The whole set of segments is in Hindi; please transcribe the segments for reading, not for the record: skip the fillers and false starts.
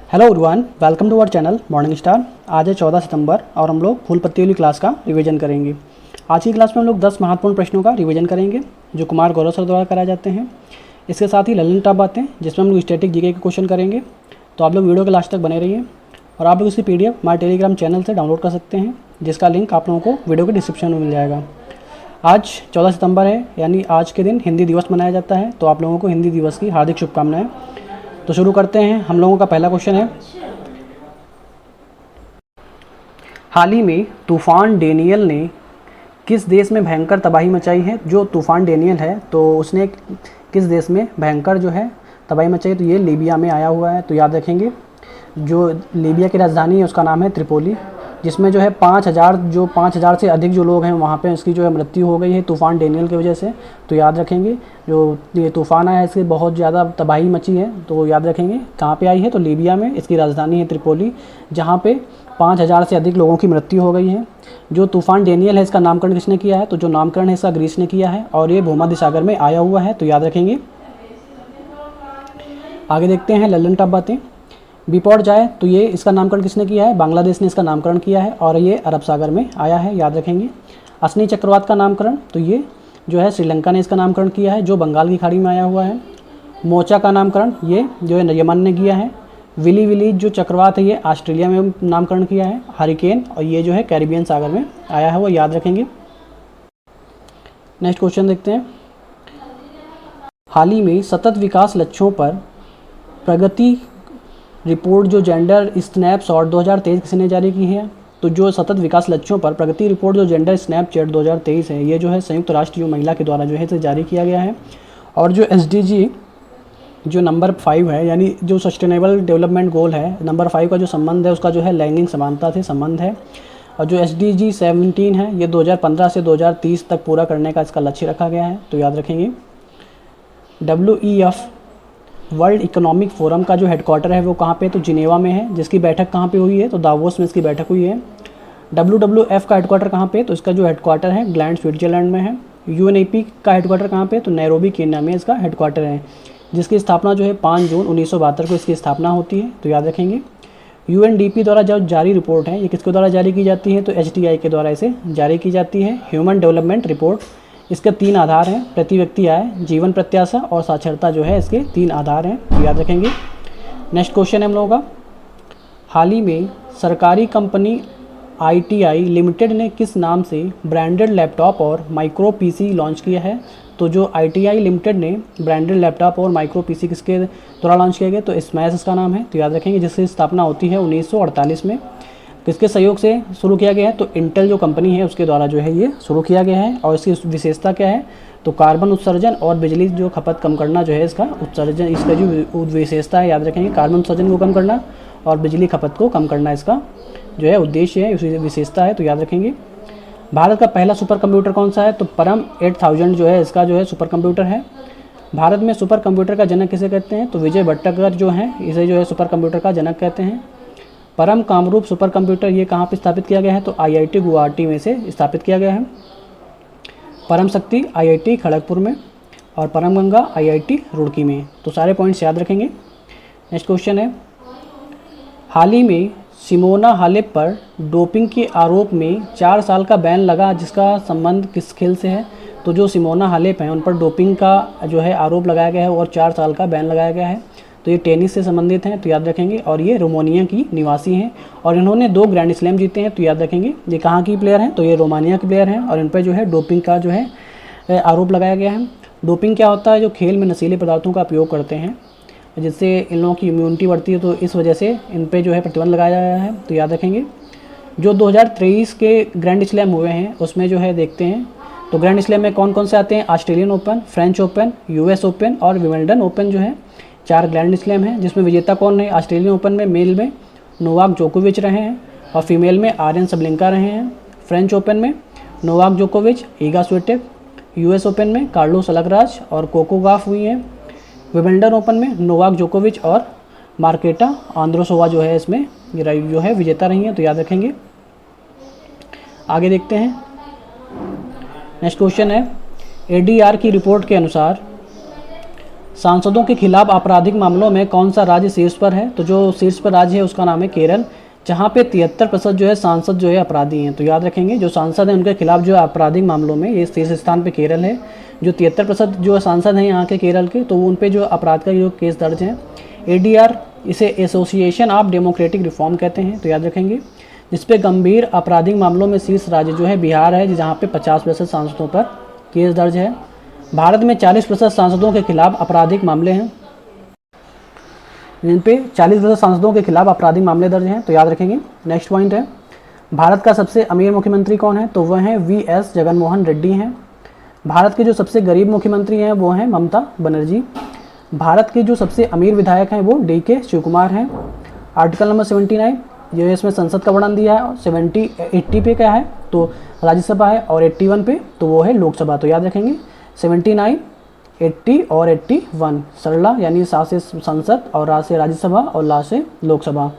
Hello everyone, welcome to our channel morning star. आज है 14 सितंबर और हम लोग फूल पत्ती वाली क्लास का रिवीजन करेंगे। आज की क्लास में हम लोग 10 महत्वपूर्ण प्रश्नों का रिवीजन करेंगे जो कुमार गौरव सर द्वारा कराए जाते हैं। इसके साथ ही ललन टॉप बातें जिसमें हम लोग स्टैटिक जीके के क्वेश्चन करेंगे। तो आप लोग वीडियो के लास्ट तक बने रहिए और आप लोग इसकी PDF हमारे टेलीग्राम चैनल से डाउनलोड कर सकते हैं, जिसका लिंक आप लोगों को वीडियो के डिस्क्रिप्शन में मिल जाएगा। आज 14 सितंबर है, यानी आज के दिन हिंदी दिवस मनाया जाता है, तो आप लोगों को हिंदी दिवस की हार्दिक शुभकामनाएं। तो शुरू करते हैं। हम लोगों का पहला क्वेश्चन है, हाल ही में तूफान डेनियल ने किस देश में भयंकर तबाही मचाई है। जो तूफान डेनियल है तो उसने किस देश में भयंकर जो है तबाही मचाई, तो ये लीबिया में आया हुआ है। तो याद रखेंगे, जो लीबिया की राजधानी है उसका नाम है त्रिपोली, जिसमें जो है 5,000 से अधिक जो लोग हैं वहाँ पे उसकी जो है मृत्यु हो गई है तूफ़ान डेनियल की वजह से। तो याद रखेंगे, जो ये तूफ़ान आया है इससे बहुत ज़्यादा तबाही मची है। तो याद रखेंगे कहाँ पे आई है, तो लीबिया में। इसकी राजधानी है त्रिपोली, जहाँ पे 5,000 से अधिक लोगों की मृत्यु हो गई है। जो तूफ़ान डेनियल है इसका नामकरण किसने किया है, तो जो नामकरण है इसका ग्रीस ने किया है और ये भूमध्य सागर में आया हुआ है। तो याद रखेंगे। आगे देखते हैं ललन टॉप बातें। बीपॉट जाए तो ये इसका नामकरण किसने किया है, बांग्लादेश ने इसका नामकरण किया है और ये अरब सागर में आया है। याद रखेंगे। असनी चक्रवात का नामकरण तो ये जो है श्रीलंका ने इसका नामकरण किया है, जो बंगाल की खाड़ी में आया हुआ है। मोचा का नामकरण ये जो है यमन ने किया है। विली विली जो चक्रवात है ये ऑस्ट्रेलिया में नामकरण किया है हरिकेन, और ये जो है कैरिबियन सागर में आया है, वो याद रखेंगे। नेक्स्ट क्वेश्चन देखते हैं। हाल ही में सतत विकास लक्ष्यों पर प्रगति रिपोर्ट जो जेंडर स्नैपशॉट 2023 किसने जारी की है, तो जो सतत विकास लक्ष्यों पर प्रगति रिपोर्ट जो जेंडर स्नैपचैट 2023 है, ये जो है संयुक्त राष्ट्र युवा महिला के द्वारा जो है इसे जारी किया गया है। और जो SDG जो नंबर 5 है, यानी जो सस्टेनेबल डेवलपमेंट गोल है नंबर 5 का जो संबंध है उसका जो है लैंगिक समानता से संबंध है। और जो SDG 17 है ये 2015 से 2030 तक पूरा करने का इसका लक्ष्य रखा गया है। तो याद रखेंगे। WEF वर्ल्ड इकोनॉमिक फोरम का जो हेडक्वार्टर है वो कहाँ पे, तो जिनेवा में है। जिसकी बैठक कहाँ पे हुई है, तो दावोस में इसकी बैठक हुई है। WWF का हेडक्वार्टर कहाँ पे, तो इसका जो हेडक्वार्टर है ग्लैंड स्विट्जरलैंड में है। UNEP का हेडक्वार्टर कहाँ पे, तो नैरोबी केन्या में इसका हेडक्वार्टर है, जिसकी स्थापना जो है 5 जून 1972 को इसकी स्थापना होती है। तो याद रखेंगे। UNDP द्वारा जो जारी रिपोर्ट है ये किसके द्वारा जारी की जाती है, तो HDI के द्वारा इसे जारी की जाती है, ह्यूमन डेवलपमेंट रिपोर्ट। इसके 3 आधार हैं, प्रति व्यक्ति आय, जीवन प्रत्याशा और साक्षरता जो है इसके 3 आधार हैं। तो याद रखेंगे। नेक्स्ट क्वेश्चन है हम लोगों का, हाल ही में सरकारी कंपनी ITI लिमिटेड ने किस नाम से ब्रांडेड लैपटॉप और माइक्रो PC लॉन्च किया है। तो जो ITI लिमिटेड ने ब्रांडेड लैपटॉप और माइक्रो PC किसके द्वारा लॉन्च किया गया, तो स्मैश इसका नाम है। तो याद रखेंगे, जिसकी स्थापना होती है 1948 में। किसके सहयोग से शुरू किया गया है, तो इंटेल जो कंपनी है उसके द्वारा जो है ये शुरू किया गया है। और इसकी विशेषता क्या है, तो कार्बन उत्सर्जन और बिजली जो खपत कम करना जो है इसका उत्सर्जन, इसका जो विशेषता है याद रखेंगे, कार्बन उत्सर्जन को कम करना और बिजली खपत को कम करना इसका जो है उद्देश्य है, उसी विशेषता है। तो याद रखेंगे। भारत का पहला सुपर कंप्यूटर कौन सा है, तो परम 8000 जो है इसका जो है सुपर कंप्यूटर है। भारत में सुपर कंप्यूटर का जनक किसे कहते हैं, तो विजय भट्टाचार्य जो है इसे जो है सुपर कंप्यूटर का जनक कहते हैं। परम कामरूप सुपर कंप्यूटर ये कहाँ पे स्थापित किया गया है, तो IIT गुवाहाटी में से स्थापित किया गया है। परम शक्ति IIT खड़गपुर में और परम गंगा IIT रुड़की में। तो सारे पॉइंट्स याद रखेंगे। नेक्स्ट क्वेश्चन है, हाल ही में सिमोना हालेप पर डोपिंग के आरोप में 4 साल का बैन लगा, जिसका संबंध किस खेल से है, तो जो सिमोना हालेप हैं उन पर डोपिंग का जो है आरोप लगाया गया है और 4 साल का बैन लगाया गया है। तो ये टेनिस से संबंधित हैं। तो याद रखेंगे। और ये रोमानिया की निवासी हैं और इन्होंने 2 ग्रैंड स्लैम जीते हैं। तो याद रखेंगे। ये कहाँ की प्लेयर हैं, तो ये रोमानिया के प्लेयर हैं और इन पर जो है डोपिंग का जो है आरोप लगाया गया है। डोपिंग क्या होता है, जो खेल में नशीले पदार्थों का उपयोग करते हैं जिससे इन लोगों की इम्यूनिटी बढ़ती है, तो इस वजह से इन पर जो है प्रतिबंध लगाया गया है। तो याद रखेंगे। जो 2023 के ग्रैंड स्लैम हुए हैं उसमें जो है देखते हैं, तो ग्रैंड स्लैम में कौन कौन से आते हैं, Australian open, French open, US open और विंबलडन ओपन जो है 4 ग्रैंड स्लैम हैं, जिसमें विजेता कौन है, ऑस्ट्रेलियन ओपन में मेल में नोवाक जोकोविच रहे हैं और फीमेल में आर्यन सबलिंका रहे हैं। फ्रेंच ओपन में नोवाक जोकोविच, ईगा स्विटेक, US ओपन में कार्लोस अलकराज और कोको गॉफ हुई हैं। विंबलडन ओपन में नोवाक जोकोविच और मार्केटा आंद्रोसोवा जो है इसमें जो है विजेता रही हैं। तो याद रखेंगे। आगे देखते हैं। नेक्स्ट क्वेश्चन है, ADR की रिपोर्ट के अनुसार सांसदों के खिलाफ आपराधिक मामलों में कौन सा राज्य शीर्ष पर है? तो जो शीर्ष पर राज्य है उसका नाम है केरल, जहाँ पे 73% जो है सांसद जो है अपराधी हैं। तो याद रखेंगे जो सांसद हैं उनके खिलाफ जो आपराधिक मामलों में ये शीर्ष स्थान पे केरल है। जो 73% जो सांसद हैं यहाँ के केरल के, तो उन पे जो अपराध का जो केस दर्ज हैं। एडीआर इसे एसोसिएशन ऑफ डेमोक्रेटिक रिफॉर्म कहते हैं, तो याद रखेंगे। जिसपे गंभीर आपराधिक मामलों में शीर्ष राज्य जो है बिहार है, जहाँ पे 50% सांसदों पर केस दर्ज है। भारत में 40% सांसदों के खिलाफ आपराधिक मामले हैं, जिन पे 40% सांसदों के खिलाफ आपराधिक मामले दर्ज हैं, तो याद रखेंगे। नेक्स्ट पॉइंट है, भारत का सबसे अमीर मुख्यमंत्री कौन है? तो वह हैं वीएस जगनमोहन रेड्डी हैं। भारत के जो सबसे गरीब मुख्यमंत्री हैं वो हैं ममता बनर्जी। भारत के जो सबसे अमीर विधायक हैं वो डीके शिवकुमार हैं। आर्टिकल नंबर 79 ये इसमें संसद का वर्णन दिया है। 80 पे क्या है तो राज्यसभा है, और 81 पे तो वो है लोकसभा। तो याद रखेंगे 79, 80 और 81 सरला यानी सा से संसद और रा से राज्यसभा और ला से लोकसभा।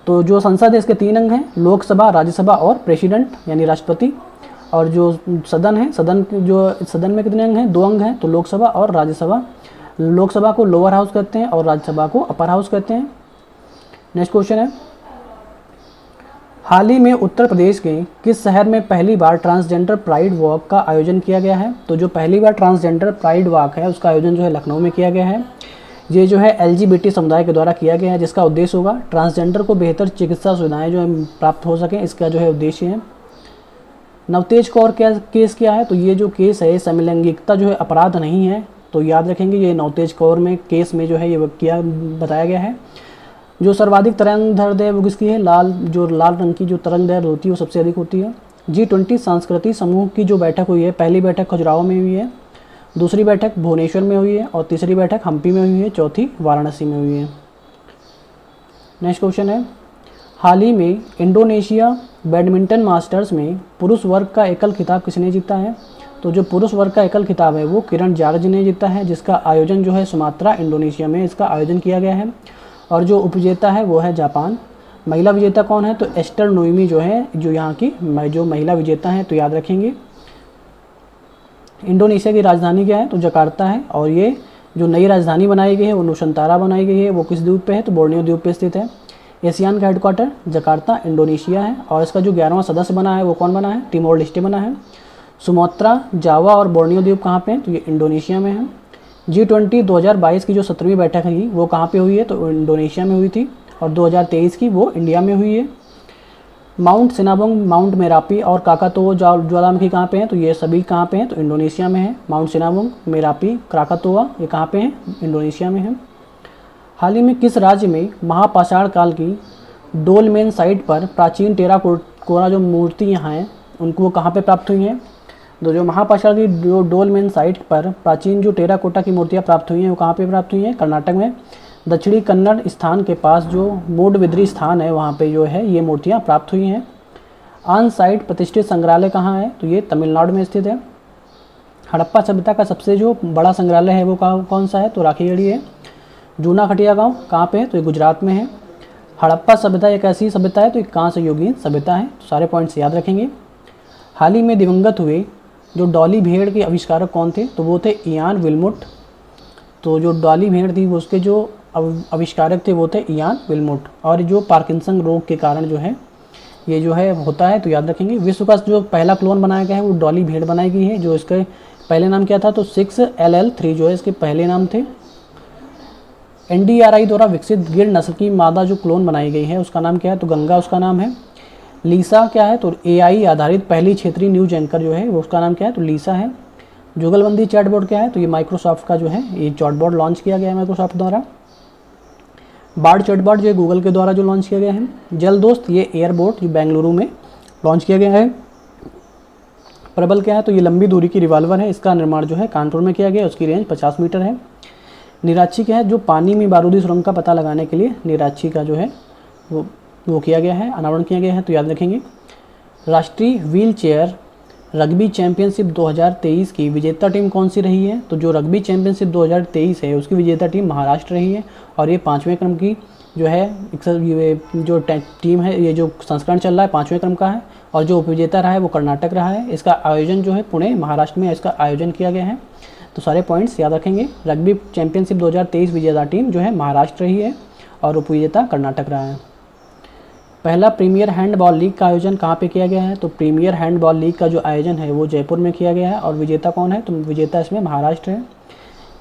तो जो संसद है इसके 3 अंग हैं, लोकसभा, राज्यसभा और प्रेसिडेंट यानी राष्ट्रपति। और जो सदन है, सदन में कितने अंग हैं? 2 अंग हैं, तो लोकसभा और राज्यसभा। लोकसभा को लोअर हाउस कहते हैं और राज्यसभा को अपर हाउस कहते हैं। नेक्स्ट क्वेश्चन है, हाल ही में उत्तर प्रदेश के किस शहर में पहली बार ट्रांसजेंडर प्राइड वॉक का आयोजन किया गया है? तो जो पहली बार ट्रांसजेंडर प्राइड वॉक है उसका आयोजन जो है लखनऊ में किया गया है। ये जो है एलजीबीटी समुदाय के द्वारा किया गया है, जिसका उद्देश्य होगा ट्रांसजेंडर को बेहतर चिकित्सा सुविधाएं जो है प्राप्त हो सकें, इसका जो है उद्देश्य है। नवतेज कौर केस क्या है? तो ये जो केस है समलैंगिकता जो है अपराध नहीं है, तो याद रखेंगे ये नवतेज कौर में केस में जो है ये बताया गया है। जो सर्वाधिक तरंग दैर्ध्य है वो किसकी है? लाल रंग की जो तरंग दैर्ध्य होती है वो सबसे अधिक होती है। G20 सांस्कृतिक समूह की जो बैठक हुई है, पहली बैठक खजुराहो में हुई है, दूसरी बैठक भुवनेश्वर में हुई है और तीसरी बैठक हम्पी में हुई है, चौथी वाराणसी में हुई है। नेक्स्ट क्वेश्चन है, हाल ही में इंडोनेशिया बैडमिंटन मास्टर्स में पुरुष वर्ग का एकल खिताब किसने जीता है? तो जो पुरुष वर्ग का एकल खिताब है वो किरण जार्ज ने जीता है, जिसका आयोजन जो है सुमात्रा इंडोनेशिया में इसका आयोजन किया गया है। और जो उपविजेता है वो है जापान। महिला विजेता कौन है? तो एस्टर नोइमी जो है जो यहाँ की जो महिला विजेता है, तो याद रखेंगे। इंडोनेशिया की राजधानी क्या है? तो जकार्ता है। और ये जो नई राजधानी बनाई गई है वो नुसंतारा बनाई गई है, वो किस द्वीप पे है? तो बोर्नियो द्वीप पे स्थित है। एशियान का हेडक्वार्टर जकार्ता इंडोनेशिया है। और इसका जो 11वां सदस्य बना है वो कौन बना है? टिमोर लेस्टे बना है। सुमात्रा, जावा और बोर्नियो द्वीप कहाँ पे हैं? तो ये इंडोनेशिया में है। G20 2022 की जो 17वीं बैठक है वो कहाँ पे हुई है? तो इंडोनेशिया में हुई थी। और 2023 की वो इंडिया में हुई है। माउंट सिनाबोंग, माउंट मेरापी और काकातोवो ज्वालामुखी कहाँ पे हैं? तो ये सभी कहाँ पे हैं? तो इंडोनेशिया में है। माउंट सिनाबोंग, मेरापी, क्राकातोवा ये कहाँ पे हैं? इंडोनेशिया में है। हाल ही में किस राज्य में महापाषाण काल की डोलमेन साइट पर प्राचीन टेराकोटा जो मूर्तियाँ हैं उनको वो कहाँ पे प्राप्त हुई हैं? तो जो महापाषाण की जो डोलमेन साइट पर प्राचीन जो टेराकोटा की मूर्तियाँ प्राप्त हुई हैं वो कहाँ पे प्राप्त हुई हैं? कर्नाटक में दक्षिणी कन्नड़ स्थान के पास जो मूडबिद्री स्थान है वहाँ पे जो है ये मूर्तियाँ प्राप्त हुई हैं। ऑन साइट प्रतिष्ठित संग्रहालय कहाँ है? तो ये तमिलनाडु में स्थित है। हड़प्पा सभ्यता का सबसे जो बड़ा संग्रहालय है वो कौन सा है? तो राखीगढ़ी है। जूना खटिया गाँव कहाँ पे है? तो ये गुजरात में है। हड़प्पा सभ्यता एक ऐसी सभ्यता है तो एक कांस्य युगीन सभ्यता है। तो सारे पॉइंट्स याद रखेंगे। हाल ही में दिवंगत हुए जो डॉली भेड़ के आविष्कारक कौन थे? तो वो थे इयान विल्मुट। तो जो डॉली भेड़ थी वो उसके जो आविष्कारक थे वो थे इयान विल्मुट। और जो पार्किंसन रोग के कारण जो है ये जो है होता है, तो याद रखेंगे। विश्व का जो पहला क्लोन बनाया गया है वो डॉली भेड़ बनाई गई है, जो इसके पहले नाम क्या था? तो 6LL3 जो है इसके पहले नाम थे। NDRI द्वारा विकसित गिर नस्ल की मादा जो क्लोन बनाई गई है उसका नाम क्या है? तो गंगा उसका नाम है। लीसा क्या है? तो AI आधारित पहली क्षेत्रीय न्यूज एंकर जो है वो उसका नाम क्या है? तो लीसा है। जुगलबंदी चैटबॉट क्या है? तो ये माइक्रोसॉफ्ट का जो है ये चैटबॉट लॉन्च किया गया है माइक्रोसॉफ्ट द्वारा। बार्ड चैटबॉट जो है गूगल के द्वारा जो लॉन्च किया गया है। जल दोस्त ये एयरबोट जो बेंगलुरु में लॉन्च किया गया है। प्रबल क्या है? तो ये लंबी दूरी की रिवॉल्वर है, इसका निर्माण जो है कानपुर में किया गया है, उसकी रेंज 50 मीटर है। निराक्षी क्या है? जो पानी में बारूदी सुरंग का पता लगाने के लिए निराक्षी का जो है वो किया गया है, अनावरण किया गया है, तो याद रखेंगे। राष्ट्रीय व्हील चेयर रग्बी चैंपियनशिप 2023 की विजेता टीम कौन सी रही है? तो जो रग्बी चैंपियनशिप 2023 है उसकी विजेता टीम महाराष्ट्र रही है। और ये 5वें क्रम की जो है जो टीम है, ये जो संस्करण चल रहा है 5वें क्रम का है। और जो उपविजेता रहा है वो कर्नाटक रहा है। इसका आयोजन जो है पुणे महाराष्ट्र में इसका आयोजन किया गया है। तो सारे पॉइंट्स याद रखेंगे। रग्बी चैंपियनशिप 2023 विजेता टीम जो है महाराष्ट्र रही है और उपविजेता कर्नाटक रहा है। पहला प्रीमियर हैंडबॉल लीग का आयोजन कहाँ पे किया गया है? तो प्रीमियर हैंडबॉल लीग का जो आयोजन है वो जयपुर में किया गया है और विजेता कौन है? तो विजेता इसमें महाराष्ट्र है।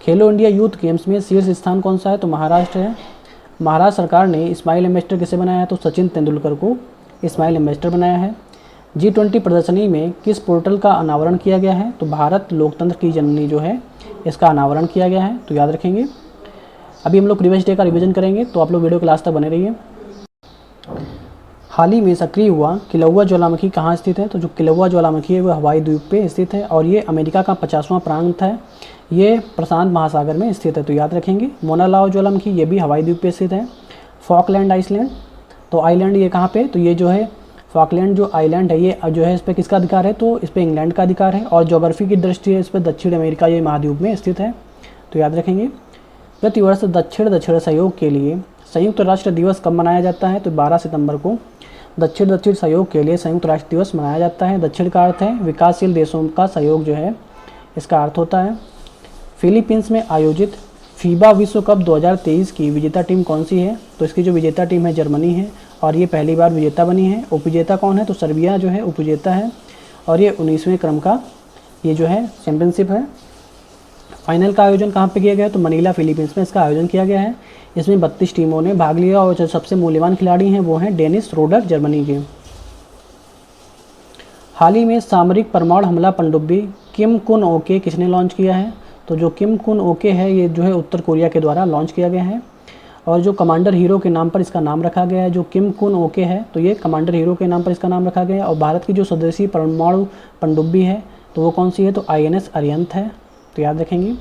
खेलो इंडिया यूथ गेम्स में शीर्ष स्थान कौन सा है? तो महाराष्ट्र है। महाराष्ट्र सरकार ने स्माइल एम्बेसडर किसे बनाया है? तो सचिन तेंदुलकर को स्माइल एम्बेसडर बनाया है। G20 प्रदर्शनी में किस पोर्टल का अनावरण किया गया है? तो भारत लोकतंत्र की जननी जो है इसका अनावरण किया गया है, तो याद रखेंगे। अभी हम लोग प्रीवियस डे का रिवीजन करेंगे, तो आप लोग वीडियो क्लास तक बने रहिए। हाल ही में सक्रिय हुआ किलौआ ज्वालामुखी कहाँ स्थित है? तो जो किलौआ ज्वालामुखी है वो हवाई द्वीप पे स्थित है और ये अमेरिका का 50वां प्रांत है। ये प्रशांत महासागर में स्थित है, तो याद रखेंगे। मोना लाओ ज्वालामुखी ये भी हवाई द्वीप पे स्थित है। फॉकलैंड आइसलैंड, तो आइलैंड ये कहाँ पे? तो ये जो है फॉकलैंड जो आइलैंड है ये जो है इस पर किसका अधिकार है? तो इस पर इंग्लैंड का अधिकार है और ज्योग्राफी की दृष्टि है इस पर दक्षिण अमेरिका ये महाद्वीप में स्थित है, तो याद रखेंगे। प्रतिवर्ष दक्षिण सहयोग के लिए संयुक्त राष्ट्र दिवस कब मनाया जाता है? तो 12 सितंबर को दक्षिण सहयोग के लिए संयुक्त राष्ट्र दिवस मनाया जाता है। दक्षिण का अर्थ है विकासशील देशों का सहयोग जो है इसका अर्थ होता है। फिलीपींस में आयोजित फीबा विश्व कप 2023 की विजेता टीम कौन सी है? तो इसकी जो विजेता टीम है जर्मनी है और ये पहली बार विजेता बनी है। उपविजेता कौन है? तो सर्बिया जो है उपविजेता है और ये 19वें क्रम का ये जो है चैंपियनशिप है। फाइनल का आयोजन कहाँ पे किया गया? तो मनीला फिलीपींस में इसका आयोजन किया गया है। इसमें 32 टीमों ने भाग लिया और जो सबसे मूल्यवान खिलाड़ी हैं वो हैं डेनिस रोडर जर्मनी के। हाल ही में सामरिक परमाणु हमला पनडुब्बी किम कुन ओके किसने लॉन्च किया है? तो जो किम कुन ओके है ये जो है उत्तर कोरिया के द्वारा लॉन्च किया गया है और जो कमांडर हीरो के नाम पर इसका नाम रखा गया है। जो किम कुन ओके है तो ये कमांडर हीरो के नाम पर इसका नाम रखा गया है। और भारत की जो स्वदेशी परमाणु पनडुब्बी है तो वो कौन सी है? तो INS अरिहंत है, तो याद रखेंगे।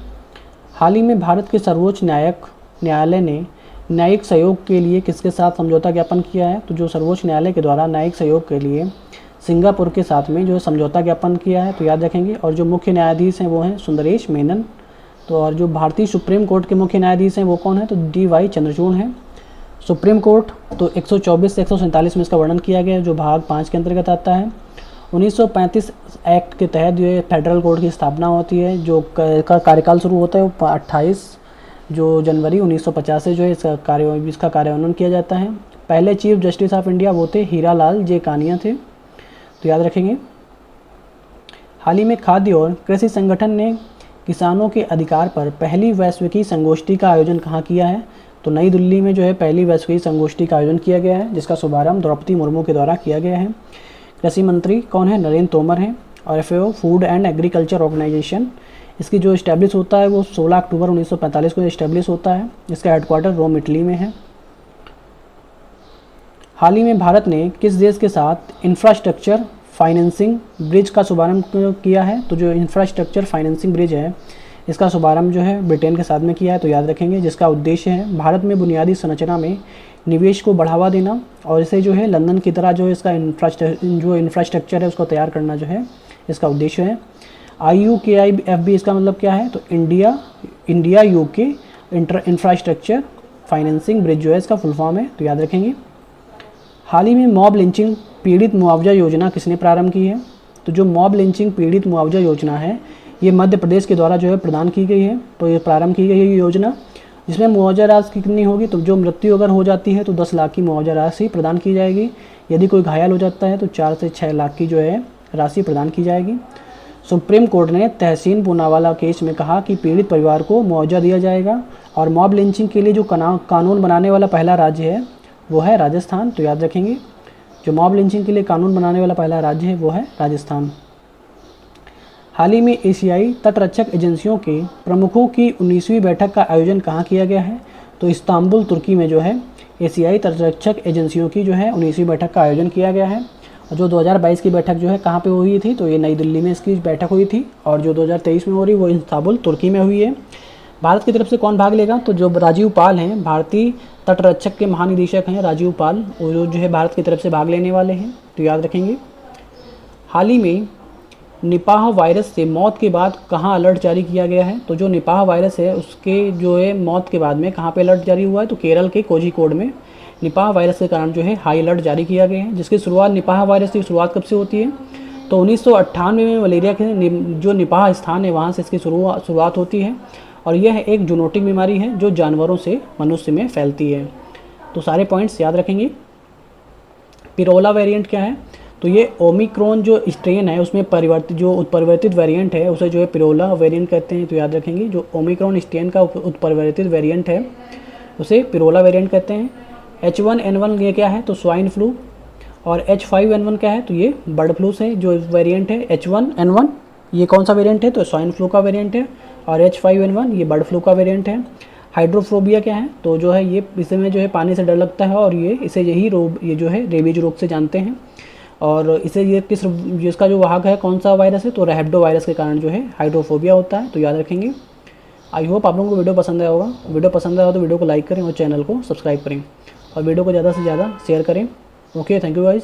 हाल ही में भारत के सर्वोच्च न्यायालय ने न्यायिक सहयोग के लिए किसके साथ समझौता ज्ञापन किया है? तो जो सर्वोच्च न्यायालय के द्वारा न्यायिक सहयोग के लिए सिंगापुर के साथ में जो समझौता ज्ञापन किया है, तो याद रखेंगे। और जो मुख्य न्यायाधीश हैं वो हैं सुंदरेश मेनन। तो और जो भारतीय सुप्रीम कोर्ट के मुख्य न्यायाधीश हैं वो कौन है? तो DY चंद्रचूड़ हैं। सुप्रीम कोर्ट तो 124 से 147 में इसका वर्णन किया गया है जो भाग 5 के अंतर्गत आता है। 1935 एक्ट के तहत जो फेडरल कोर्ट की स्थापना होती है, जो का कार्यकाल शुरू होता है वो 28 जनवरी 1950 से जो है इसका कार्यान्वयन किया जाता है। पहले चीफ जस्टिस ऑफ इंडिया वो थे हीरालाल जे कानिया थे, तो याद रखेंगे। हाल ही में खाद्य और कृषि संगठन ने किसानों के अधिकार पर पहली वैश्विक संगोष्ठी का आयोजन कहाँ किया है? तो नई दिल्ली में जो है पहली वैश्विक संगोष्ठी का आयोजन किया गया है जिसका शुभारंभ द्रौपदी मुर्मू के द्वारा किया गया है। कृषि मंत्री कौन है? नरेंद्र तोमर हैं। और FAO food and agriculture organization इसकी जो इस्टेब्लिश होता है वो 16 अक्टूबर 1945 को इस्टेब्लिश होता है। इसका हेडक्वार्टर रोम इटली में है। हाल ही में भारत ने किस देश के साथ इंफ्रास्ट्रक्चर फाइनेंसिंग ब्रिज का शुभारंभ किया है? तो जो इंफ्रास्ट्रक्चर फाइनेंसिंग ब्रिज है इसका शुभारंभ जो है ब्रिटेन के साथ में किया है, तो याद रखेंगे। जिसका उद्देश्य है भारत में बुनियादी संरचना में निवेश को बढ़ावा देना और इसे जो है लंदन की तरह जो इसका इंफ्रास्ट्रक्चर है उसको तैयार करना जो है इसका उद्देश्य है। IUKIFB इसका मतलब क्या है? तो India UK infrastructure financing bridge जो है इसका फुल फॉर्म है, तो याद रखेंगे। हाल ही में मॉब लिंचिंग पीड़ित मुआवजा योजना किसने प्रारंभ की है? तो जो मॉब लिंचिंग पीड़ित मुआवजा योजना है ये मध्य प्रदेश के द्वारा जो है प्रदान की गई है, तो ये प्रारंभ की गई है योजना, जिसमें मुआवजा राशि कितनी होगी? तो जो मृत्यु अगर हो जाती है तो 10 लाख की मुआवजा राशि प्रदान की जाएगी। यदि कोई घायल हो जाता है तो 4 से 6 लाख की जो है राशि प्रदान की जाएगी। सुप्रीम कोर्ट ने तहसीन पूनावाला केस में कहा कि पीड़ित परिवार को मुआवजा दिया जाएगा। और मॉब लिंचिंग के लिए जो कानून बनाने वाला पहला राज्य है वो है राजस्थान, तो याद रखेंगे। जो मॉब लिंचिंग के लिए कानून बनाने वाला पहला राज्य है वो है राजस्थान। हाल ही में एशियाई तटरक्षक एजेंसियों के प्रमुखों की 19वीं बैठक का आयोजन कहाँ किया गया है? तो इस्तांबुल तुर्की में जो है एशियाई तटरक्षक एजेंसियों की जो है 19वीं बैठक का आयोजन किया गया है। और जो 2022 की बैठक जो है कहाँ पे हुई थी? तो ये नई दिल्ली में इसकी बैठक हुई थी। और जो 2023 में हो रही वो इस्तांबुल तुर्की में हुई है। भारत की तरफ से कौन भाग लेगा? तो जो राजीव पाल हैं, भारतीय तटरक्षक के महानिदेशक हैं राजीव पाल, वो जो है भारत की तरफ से भाग लेने वाले हैं, तो याद रखेंगे। हाल ही में निपाह वायरस से मौत के बाद कहाँ अलर्ट जारी किया गया है? तो जो निपाह वायरस है उसके जो है मौत के बाद में कहाँ पे अलर्ट जारी हुआ है? तो केरल के कोझिकोड में निपाह वायरस के कारण जो है हाई अलर्ट जारी किया गया है। जिसकी शुरुआत निपाह वायरस की शुरुआत कब से होती है? तो 1998 में मलेरिया के जो निपाह स्थान है वहाँ से इसकी शुरुआत होती है और यह एक जूनोटिक बीमारी है जो जानवरों से मनुष्य में फैलती है। तो सारे पॉइंट्स याद रखेंगे। पिरोला वेरिएंट क्या है, तो ये ओमिक्रॉन जो स्ट्रेन है उसमें उत्परिवर्तित वेरिएंट है उसे जो है पिरोला वेरिएंट कहते हैं। तो याद रखेंगे जो ओमिक्रॉन स्ट्रेन का उत्परिवर्तित वेरिएंट है उसे पिरोला वेरिएंट कहते हैं। H1N1 ये क्या है, तो स्वाइन फ्लू। और H5N1 क्या है, तो ये बर्ड फ्लू से जो वेरिएंट है। H1N1 ये कौन सा वेरिएंट है, तो स्वाइन फ्लू का वेरिएंट है। और H5N1 ये बर्ड फ्लू का वेरिएंट है। हाइड्रोफोबिया क्या है, तो जो है ये इसमें जो है पानी से डर लगता है और ये जो है रेबीज रोग से जानते हैं। और इसे ये जिसका जो वाहक है कौन सा वायरस है, तो रैबिडो वायरस के कारण जो है हाइड्रोफोबिया होता है। तो याद रखेंगे। आई होप आप लोगों को वीडियो पसंद आया होगा। वीडियो पसंद आया हो तो वीडियो को लाइक करें और चैनल को सब्सक्राइब करें और वीडियो को ज़्यादा से ज़्यादा शेयर करें। Okay, thank you guys.